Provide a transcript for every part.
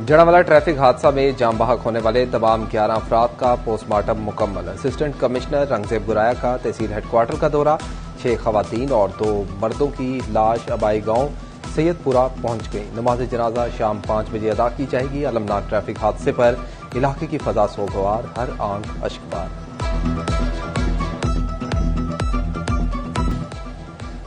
Jaranwala traffic हादसा में जाम बहक होने वाले तमाम 11 अफराद का पोस्टमार्टम मुकम्मल। असिस्टेंट कमिश्नर रंगजेब गुराया का तहसील हेडक्वार्टर का दौरा। 6 खवातीन और 2 मर्दों की लाश अबाई गांव सैयदपुरा पहुंच गई। नमाज जनाजा शाम 5 बजे अदा की जाएगी। अलमनाक ट्रैफिक हादसे पर इलाके की फजा सोगवार, हर आंख अश्कबार।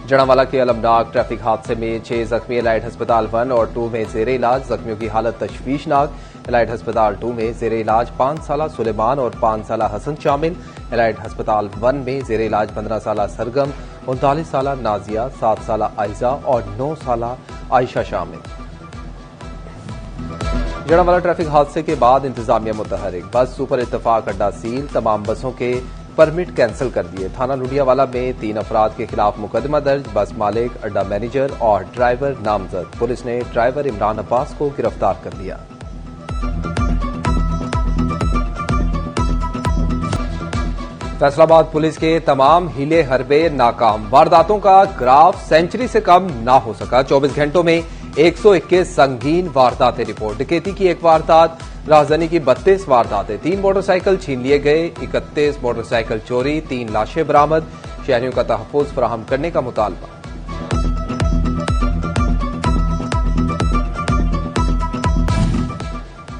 जड़ावाला के अलमनाक ट्रैफिक हादसे में 6 जख्मी एलाइट अस्पताल 1 और 2 में जेर इलाज। जख्मियों की हालत तशवीशनाक। एलाइट अस्पताल 2 में जेर इलाज 5 साला सुलेमान और 5 साला हसन शामिल। एलाइट अस्पताल 1 में जेर इलाज 15 साला सरगम, 39 साला नाजिया, 7 साला आयजा और 9 साला आयशा शामिल। जड़ावाला ट्रैफिक हादसे के बाद इंतजामिया मुतहरिक। बस सुपर इत्तफाक अड्डा सील। तमाम बसों के परमिट कैंसिल कर दिए। थाना लुधियावाला में 3 अफराद के खिलाफ मुकदमा दर्ज। बस मालिक, अड्डा मैनेजर और ड्राइवर नामजद। पुलिस ने ड्राइवर इमरान अब्बास को गिरफ्तार कर लिया। फैसलाबाद पुलिस के तमाम हीले हरबे नाकाम। वारदातों का ग्राफ सेंचुरी से कम ना हो सका। 24 घंटों में 121 संगीन वारदातें रिपोर्ट। डकैती की 1 वारदात, राजधानी की 32 वारदातें। 3 मोटरसाइकिल छीन लिए गए। 31 मोटरसाइकिल चोरी। 3 लाशें बरामद। शहरियों का तहफ्फुज़ फराहम करने का मुतालबा।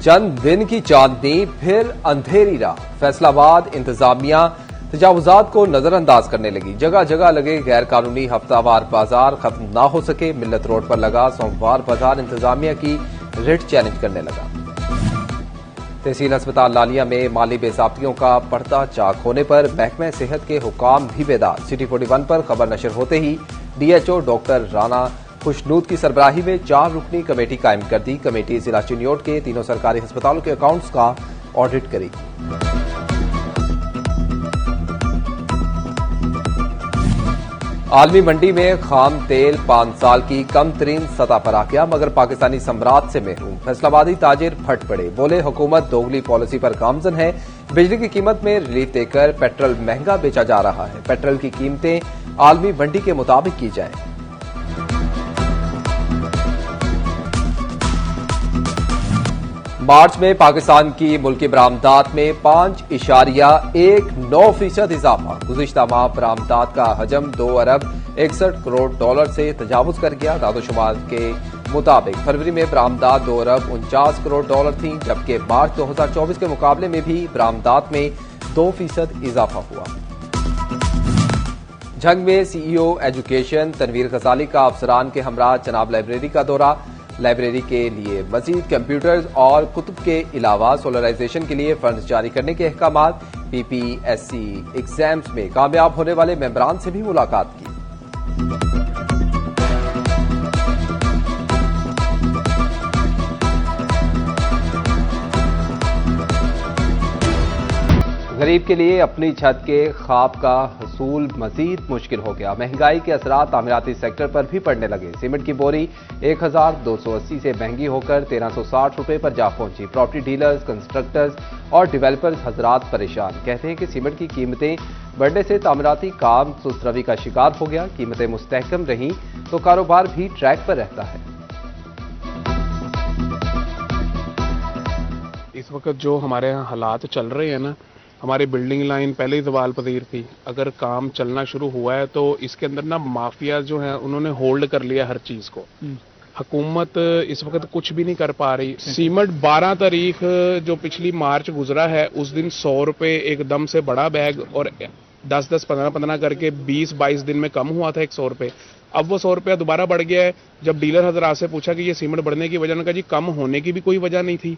चंद दिन की चांदनी फिर अंधेरी रात। फैसलाबाद इंतजामिया तजावुजात को नजरअंदाज करने लगी। जगह जगह लगे गैर कानूनी हफ्तावार बाजार खत्म ना हो सके। मिल्लत रोड पर लगा सोमवार बाजार इंतजामिया की रेड चैलेंज करने लगा। तहसील अस्पताल लालिया में माली बेज़ाब्तियों का पर्दा चाक होने पर महकमे सेहत के हुकाम भी बेदार। सिटी 41 पर खबर नशर होते ही डीएचओ डॉक्टर राना खुशनूद की सरबराही में 4 रुकनी कमेटी कायम कर दी। कमेटी जिला चिन्योट के 3 सरकारी अस्पतालों के अकाउंट्स का ऑडिट करेगी। आलमी मंडी में खाम तेल 5 साल की कम तरीन सतह पर आ गया, मगर पाकिस्तानी सम्राट से महरूम। फैसलाबादी ताजिर फट पड़े। बोले हुकूमत दोगली पॉलिसी पर गामजन है। बिजली की कीमत में रिलीफ देकर पेट्रोल महंगा बेचा जा रहा है। पेट्रोल की कीमतें आलमी मंडी के मुताबिक की जाए। मार्च में पाकिस्तान की मुल्की बरामदात में 5.19% इजाफा। गुज़िश्ता माह बरामदात का हजम 2 अरब 61 करोड़ डॉलर से तजावुज कर गया। दादोशुमार के मुताबिक फरवरी में बरामदात 2 अरब 49 करोड़ डॉलर थी, जबकि मार्च 2024 के मुकाबले में भी बरामदात में 2% इजाफा हुआ। झंग में सीईओ एजुकेशन तनवीर गजाली का अफसरान के हमरा चनाब लाइब्रेरी का दौरा। लाइब्रेरी के लिए मजीद कंप्यूटर्स और कुतुब के अलावा सोलराइजेशन के लिए फंड जारी करने के अहकामात। पीपीएससी एग्जाम्स में कामयाब होने वाले मेंबरान से भी मुलाकात की। गरीब के लिए अपनी छत के ख्वाब का हसूल मजीद मुश्किल हो गया। महंगाई के असरात तामीराती सेक्टर पर भी पड़ने लगे। सीमेंट की बोरी 1280 से महंगी होकर 1360 रुपए पर जा पहुंची। प्रॉपर्टी डीलर्स, कंस्ट्रक्टर्स और डेवलपर्स हजरात परेशान। कहते हैं कि सीमेंट की कीमतें बढ़ने से तामीराती काम सुस्तरवी का शिकार हो गया। कीमतें मुस्तहकम रहीं तो कारोबार भी ट्रैक पर रहता है। इस वक्त जो हमारे यहाँ हालात चल रहे हैं ना, हमारी बिल्डिंग लाइन पहले ही जवाल पजीर थी। अगर काम चलना शुरू हुआ है तो इसके अंदर ना माफिया जो है उन्होंने होल्ड कर लिया हर चीज को। हुकूमत इस वक्त कुछ भी नहीं कर पा रही। सीमेंट 12 तारीख जो पिछली मार्च गुजरा है उस दिन 100 रुपए एकदम से बड़ा बैग और 10-10, 15-15 करके 20-22 दिन में कम हुआ था 100 रुपए। अब वो 100 रुपया दोबारा बढ़ गया है। जब डीलर हजरात से पूछा कि ये सीमेंट बढ़ने की वजह, उन्होंने कहा जी कम होने की भी कोई वजह नहीं थी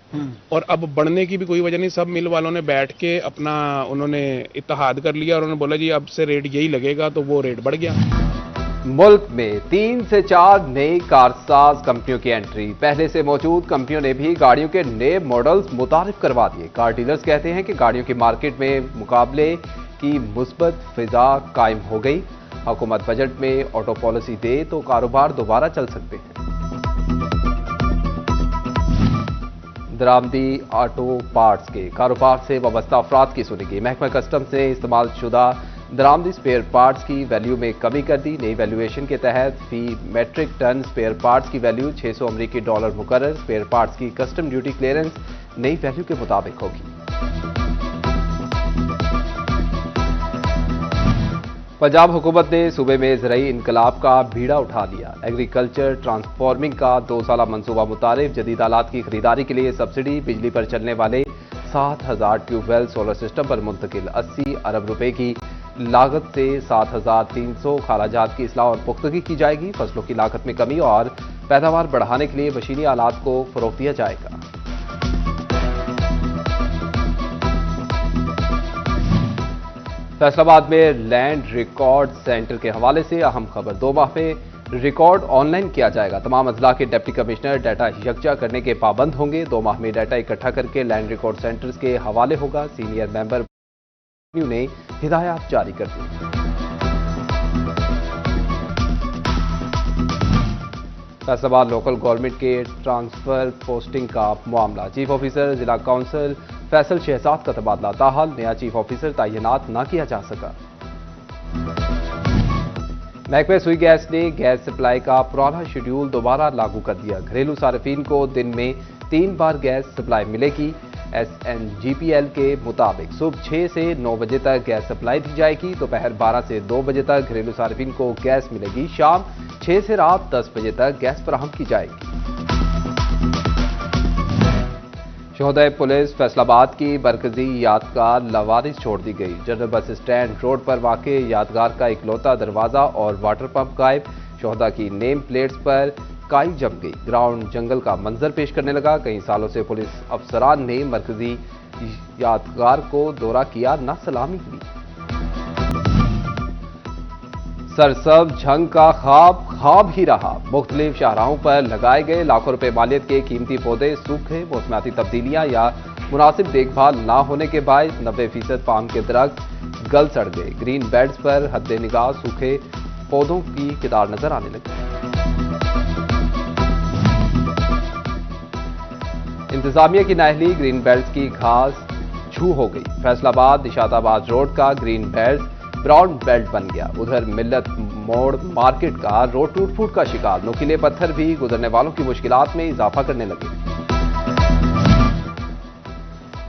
और अब बढ़ने की भी कोई वजह नहीं। सब मिल वालों ने बैठ के अपना उन्होंने इत्तेहाद कर लिया और उन्होंने बोला जी अब से रेट यही लगेगा, तो वो रेट बढ़ गया। मुल्क में 3 से 4 नई कारसाज कंपनियों की एंट्री। पहले से मौजूद कंपनियों ने भी गाड़ियों के नए मॉडल्स मुतारिफ करवा दिए। कार डीलर्स कहते हैं कि गाड़ियों की मार्केट में मुकाबले की मुस्बत फिजा कायम हो गई। हुकूमत बजट में ऑटो पॉलिसी दे तो कारोबार दोबारा चल सकते हैं। दरामदी ऑटो पार्ट्स के कारोबार से वाबस्ता अफराद की सुनेगी। महकमा कस्टम से इस्तेमाल शुदा दरामदी स्पेयर पार्ट्स की वैल्यू में कमी कर दी। नई वैल्यूएशन के तहत फी मेट्रिक टन स्पेयर पार्ट्स की वैल्यू $600 मुकर्रर। स्पेयर पार्ट्स की कस्टम ड्यूटी क्लियरेंस नई वैल्यू के मुताबिक होगी। पंजाब हुकूमत ने सूबे में ज़राई इनकलाब का बीड़ा उठा लिया। एग्रीकल्चर ट्रांसफॉर्मिंग का 2 साला मंसूबा मुतारिफ। जदीद आलात की खरीदारी के लिए सब्सिडी। बिजली पर चलने वाले 7,000 ट्यूबवेल सोलर सिस्टम पर मुंतकिल। 80 अरब रुपए की लागत से 7,300 खालाजात की इस्लाह और पुख्तगी की जाएगी। फसलों की लागत में कमी और पैदावार बढ़ाने के लिए मशीनी आलात को फरोग दिया जाएगा। फैसलाबाद में लैंड रिकॉर्ड सेंटर के हवाले से अहम खबर। 2 माह में रिकॉर्ड ऑनलाइन किया जाएगा। तमाम अजला के डिप्टी कमिश्नर डाटा यकजा करने के पाबंद होंगे। 2 माह में डाटा इकट्ठा करके लैंड रिकॉर्ड सेंटर्स के हवाले होगा। सीनियर मेंबर ने हिदायत जारी कर दी। फैसलाबाद लोकल गवर्नमेंट के ट्रांसफर पोस्टिंग का मामला। चीफ ऑफिसर जिला काउंसिल फैसल शहजाद का तबादला। ताहाल नया चीफ ऑफिसर तैनात न किया जा सका। महकमे सुई गैस ने गैस सप्लाई का पुराना शेड्यूल दोबारा लागू कर दिया। घरेलू सार्फिन को दिन में 3 बार गैस सप्लाई मिलेगी। SNGPL के मुताबिक सुबह 6 से 9 बजे तक गैस सप्लाई दी जाएगी। दोपहर 12 से 2 बजे तक घरेलू सार्फिन को गैस मिलेगी। शाम 6 से रात 10 बजे तक गैस फराहम की जाएगी। शोहदय पुलिस फैसलाबाद की मरकजी यादगार लवारिस छोड़ दी गई। जनरल बस स्टैंड रोड पर वाक़े यादगार का इकलौता दरवाजा और वाटर पंप गायब। शोहदा की नेम प्लेट्स पर काई जम गई। ग्राउंड जंगल का मंजर पेश करने लगा। कई सालों से पुलिस अफसरान ने मरकजी यादगार को दौरा किया, न सलामी की। सरसब्ज झंग का ख्वाब ही रहा। मुख्तलिफ शाहराहों पर लगाए गए लाखों रुपए मालियत के कीमती पौधे सूखे। मौसमियाती तब्दीलियां या मुनासिब देखभाल ना होने के बायस 90% पाम के दरख्त गल सड़ गए। ग्रीन बेल्ट्स पर हद निगाह सूखे पौधों की कितार नजर आने लगी। इंतजामिया की नाअहली ग्रीन बेल्ट्स की घास छू हो गई। फैसलाबाद निशाताबाद रोड का ग्रीन बेल्ट ब्राउन बेल्ट बन गया। उधर मिल्लत मोड़ मार्केट का रोड टूट फूट का शिकार। नुकीले पत्थर भी गुजरने वालों की मुश्किलात में इजाफा करने लगे।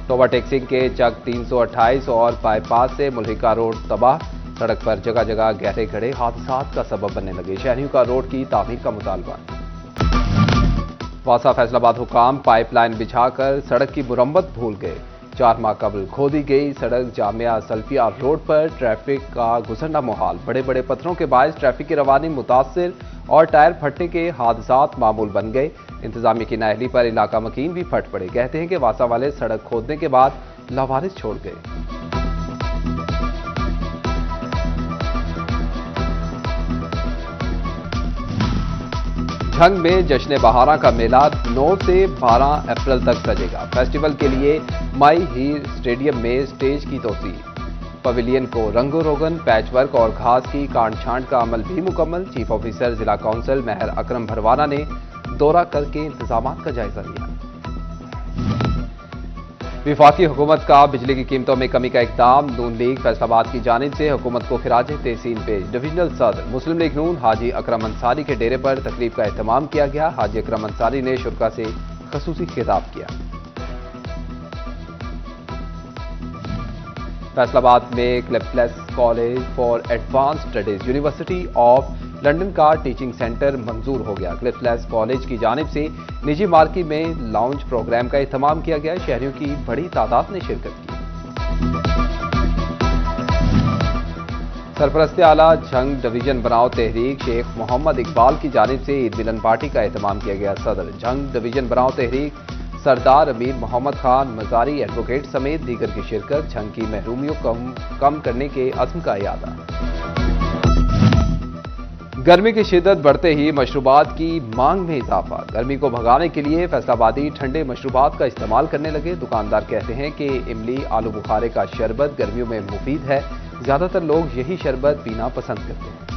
टोबा टेक्सिंग के चक 328 और बाईपास से मुल्हिका रोड तबाह। सड़क पर जगह जगह गहरे खड़े हादसात का सबब बनने लगे। शहरियों का रोड की तामीर का मुतालबा। वासा फैसलाबाद हुकाम पाइपलाइन बिछाकर सड़क की मुरम्मत भूल गए। 4 माह कबल खोदी गई सड़क जामिया सल्फिया रोड पर ट्रैफिक का गुजरना मुहाल। बड़े बड़े पत्थरों के बायस ट्रैफिक की रवानी मुतासिर और टायर फटने के हादसात मामूल बन गए। इंतजामिया की नाअहली पर इलाका मकीन भी फट पड़े। कहते हैं कि वासा वाले सड़क खोदने के बाद लावारिस छोड़ गए। झंग में जश्न बहारा का मेला 9 से 12 अप्रैल तक सजेगा। फेस्टिवल के लिए माई हीर स्टेडियम में स्टेज की तोसी। पवेलियन को रंगो रोगन, पैचवर्क और घास की काट छांट का अमल भी मुकम्मल। चीफ ऑफिसर जिला काउंसिल महर अकरम भरवाना ने दौरा करके इंतजामात का जायजा लिया। विफाकी हुकूमत का बिजली की कीमतों में कमी का इकदाम। नून लीग फैसलाबाद की जानिब से हुकूमत को खिराज तहसीन पेश। डिविजनल सदर मुस्लिम लीग नून हाजी अकरम अंसारी के डेरे पर तकरीब का एहतमाम किया गया। हाजी अकरम अंसारी ने शुरा से खसूसी खिताब किया। फैसलाबाद में क्लिफ्टलेस college for advance studies university of London का टीचिंग सेंटर मंजूर हो गया। क्लिफ्टलेस कॉलेज की जानिब से निजी मार्की में लाउंज प्रोग्राम का एहतमाम किया गया। शहरियों की बड़ी तादाद ने शिरकत की। सरपरस्त आला झंग डिवीजन बनाओ तहरीक शेख मोहम्मद इकबाल की जानिब से ईद मिलन पार्टी का एहतमाम किया गया। सदर झंग डिवीजन बनाओ तहरीक सरदार अमीर मोहम्मद खान मजारी एडवोकेट समेत दीगर की शिरकत। झंग की महरूमियों को कम करने के अज़्म का इरादा। गर्मी की शिद्दत बढ़ते ही मशरूबात की मांग में इजाफा। गर्मी को भगाने के लिए फैसलाबादी ठंडे मशरूबात का इस्तेमाल करने लगे। दुकानदार कहते हैं कि इमली आलू बुखारे का शरबत गर्मियों में मुफीद है। ज्यादातर लोग यही शरबत पीना पसंद करते हैं।